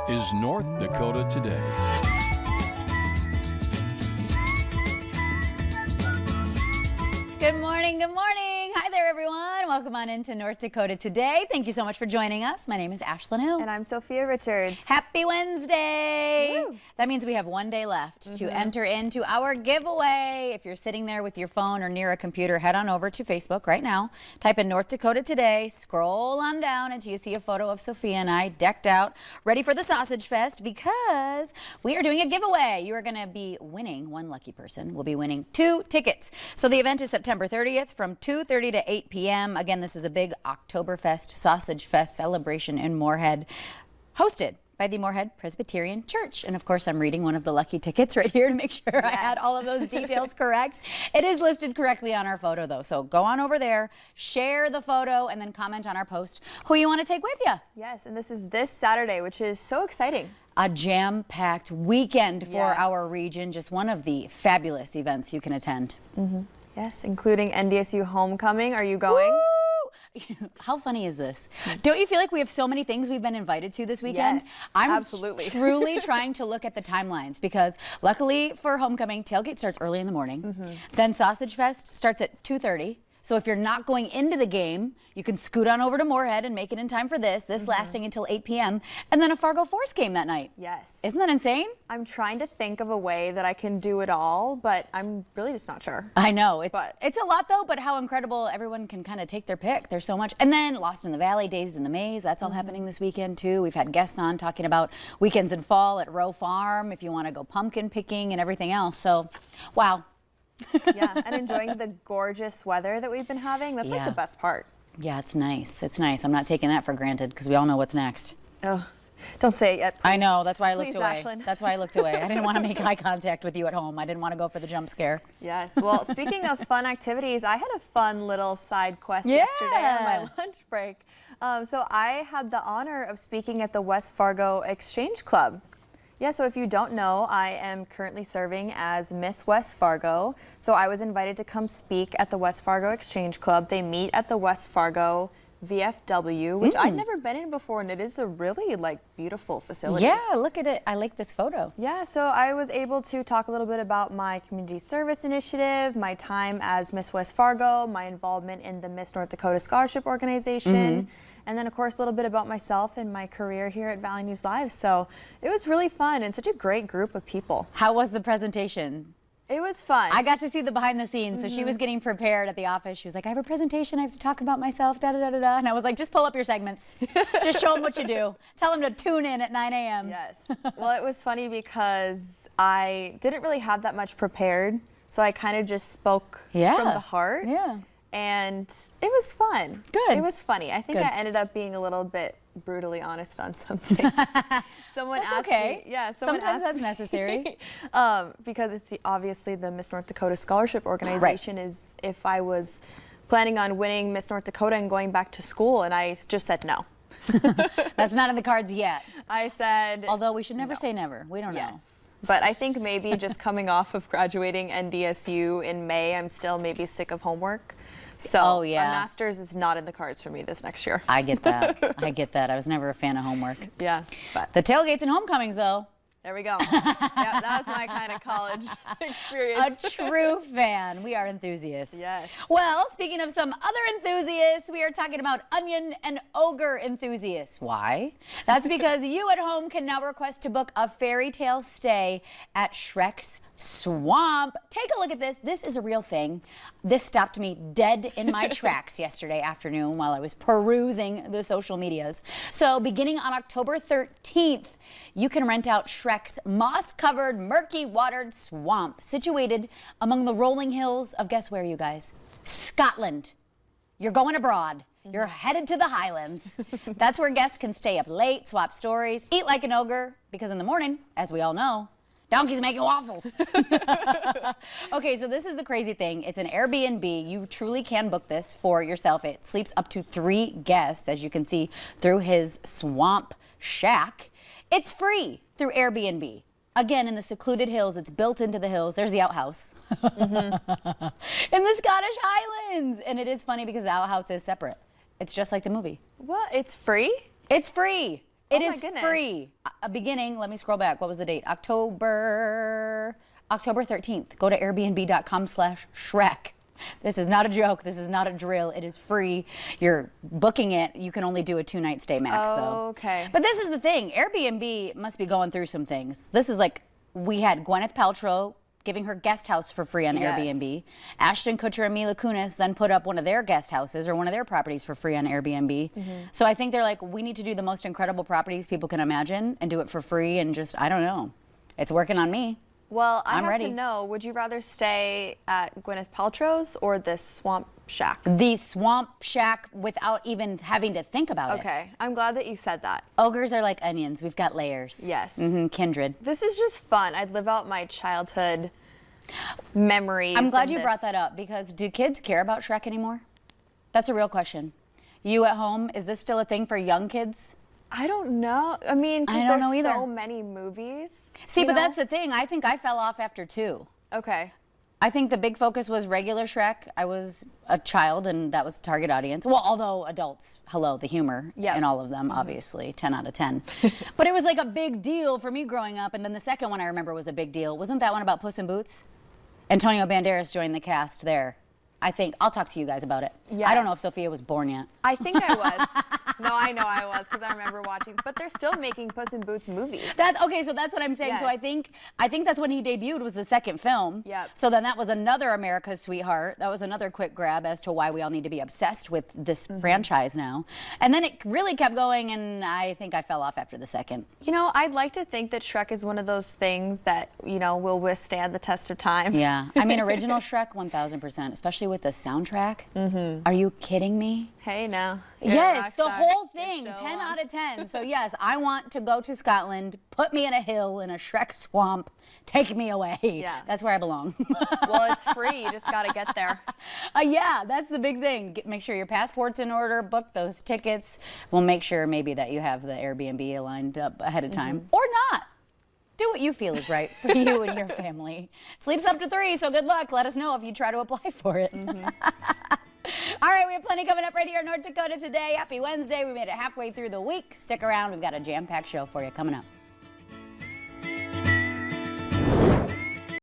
is North Dakota Today. Good morning, good morning. Hi there, everyone. Welcome on into North Dakota Today. Thank you so much for joining us. My name is Ashlyn Hill. And I'm Sophia Richards. Happy Wednesday. Woo. That means we have one day left to enter into our giveaway. If you're sitting there with your phone or near a computer, head on over to Facebook right now. Type in North Dakota Today. Scroll on down until you see a photo of Sophia and I decked out, ready for the Sausage Fest, because we are doing a giveaway. You are going to be winning, one lucky person will be winning 2 tickets. So the event is September 30th from 2:30 to 8 p.m. Again, this is a big Oktoberfest, Sausage Fest celebration in Moorhead, hosted by the Moorhead Presbyterian Church. And of course, I'm reading one of the lucky tickets right here to make sure I had all of those details correct. It is listed correctly on our photo though. So go on over there, share the photo, and then comment on our post who you want to take with you. Yes, and this is this Saturday, which is so exciting. A jam-packed weekend for our region. Just one of the fabulous events you can attend. Yes, including NDSU Homecoming. Are you going? Woo! How funny is this? Don't you feel like we have so many things we've been invited to this weekend? Yes, I'm absolutely. truly trying to look at the timelines because luckily for homecoming, tailgate starts early in the morning. Then Sausage Fest starts at 2:30. So if you're not going into the game, you can scoot on over to Moorhead and make it in time for this lasting until 8 p.m. And then a Fargo Force game that night. Yes. Isn't that insane? I'm trying to think of a way that I can do it all, but I'm really just not sure. I know, it's a lot though, but how incredible everyone can kind of take their pick. There's so much. And then Lost in the Valley, Days in the Maze, that's all happening this weekend too. We've had guests on talking about weekends in fall at Rowe Farm if you want to go pumpkin picking and everything else. So, wow. Yeah, and enjoying the gorgeous weather that we've been having. That's like the best part. Yeah, it's nice. It's nice. I'm not taking that for granted because we all know what's next. Oh, don't say it yet, please. I know. That's why I looked Please, away. Ashlyn. That's why I looked away. I didn't want to make eye contact with you at home. I didn't want to go for the jump scare. Yes. Well, speaking of fun activities, I had a fun little side quest yesterday on my lunch break. So I had the honor of speaking at the West Fargo Exchange Club. Yeah, so if you don't know, I am currently serving as Miss West Fargo. So I was invited to come speak at the West Fargo Exchange Club. They meet at the West Fargo VFW, which I'd never been in before, and it is a really beautiful facility. Yeah, look at it. I like this photo. Yeah, so I was able to talk a little bit about my community service initiative, my time as Miss West Fargo, my involvement in the Miss North Dakota Scholarship Organization, and then of course a little bit about myself and my career here at Valley News Live. So it was really fun and such a great group of people. How was the presentation? It was fun. I got to see the behind the scenes. So she was getting prepared at the office. She was like, I have a presentation. I have to talk about myself, da da da da da. And I was like, just pull up your segments. Just show them what you do. Tell them to tune in at 9 a.m. Yes. Well, it was funny because I didn't really have that much prepared. So I kind of just spoke from the heart. Yeah. And it was fun. Good. It was funny. I think I ended up being a little bit brutally honest on something. Someone asked me. Yeah, sometimes that's necessary. Because it's obviously the Miss North Dakota Scholarship Organization is if I was planning on winning Miss North Dakota and going back to school, and I just said no. That's not in the cards yet. I said although we should never say never. We don't know. But I think maybe just coming off of graduating NDSU in May, I'm still maybe sick of homework. So a master's is not in the cards for me this next year. I get that. I get that. I was never a fan of homework. Yeah. But the tailgates and homecomings, though. There we go. Yeah, that was my kind of college experience. A true fan. We are enthusiasts. Yes. Well, speaking of some other enthusiasts, we are talking about onion and ogre enthusiasts. Why? That's because you at home can now request to book a fairy tale stay at Shrek's Swamp. Take a look at this. This is a real thing. This stopped me dead in my tracks yesterday afternoon while I was perusing the social medias. So beginning on October 13th, you can rent out Shrek's moss-covered, murky-watered swamp situated among the rolling hills of, guess where, you guys? Scotland. You're going abroad. You're headed to the Highlands. That's where guests can stay up late, swap stories, eat like an ogre, because in the morning, as we all know, donkey's making waffles. Okay, so this is the crazy thing. It's an Airbnb. You truly can book this for yourself. It sleeps up to 3 guests, as you can see through his swamp shack. It's free through Airbnb. Again, in the secluded hills, it's built into the hills. There's the outhouse. In the Scottish Highlands. And it is funny because the outhouse is separate. It's just like the movie. What? It's free? It's free. It my is goodness. free. Beginning, let me scroll back. What was the date? October 13th. Go to airbnb.com/Shrek. This is not a joke. This is not a drill. It is free. You're booking it. You can only do a 2-night stay max, though. Okay. But this is the thing. Airbnb must be going through some things. This is like, we had Gwyneth Paltrow giving her guest house for free on Airbnb. Ashton Kutcher and Mila Kunis then put up one of their guest houses or one of their properties for free on Airbnb. So I think they're like, we need to do the most incredible properties people can imagine and do it for free, and just, I don't know. It's working on me. Well, I I'm have ready. to know, would you rather stay at Gwyneth Paltrow's or this swamp shack? The swamp shack without even having to think about it. Okay, I'm glad that you said that. Ogres are like onions. We've got layers. Yes. Kindred. This is just fun. I'd live out my childhood memories. I'm glad in you brought this. that up, because do kids care about Shrek anymore? That's a real question. You at home, is this still a thing for young kids? I don't know. I mean, I because don't know there's either. so many movies. See, you but know? that's the thing. I think I fell off after 2. Okay. I think the big focus was regular Shrek. I was a child, and that was target audience. Well, although adults, hello, the humor in all of them, obviously, 10 out of 10. But it was like a big deal for me growing up. And then the second one I remember was a big deal. Wasn't that one about Puss in Boots? Antonio Banderas joined the cast there. I think, I'll talk to you guys about it. I don't know if Sophia was born yet. I think I was. No, I know I was, because I remember watching. But they're still making Puss in Boots movies. That's okay. So that's what I'm saying. So I think that's when he debuted, was the second film. Yep. So then that was another America's Sweetheart. That was another quick grab as to why we all need to be obsessed with this franchise now. And then it really kept going, and I think I fell off after the second. You know, I'd like to think that Shrek is one of those things that, you know, will withstand the test of time. Yeah. I mean, original Shrek, 1000%, especially with the soundtrack. Are you kidding me? Hey, now. Yes, the whole thing, 10 out of 10. So yes, I want to go to Scotland, put me in a hill in a Shrek swamp, take me away. Yeah. That's where I belong. Well, it's free. You just got to get there. Yeah, that's the big thing. Make sure your passport's in order, book those tickets. We'll make sure maybe that you have the Airbnb lined up ahead of time, or not. Do what you feel is right for you and your family. Sleeps up to 3, so good luck. Let us know if you try to apply for it. All right, we have plenty coming up right here in North Dakota today. Happy Wednesday. We made it halfway through the week. Stick around. We've got a jam-packed show for you coming up.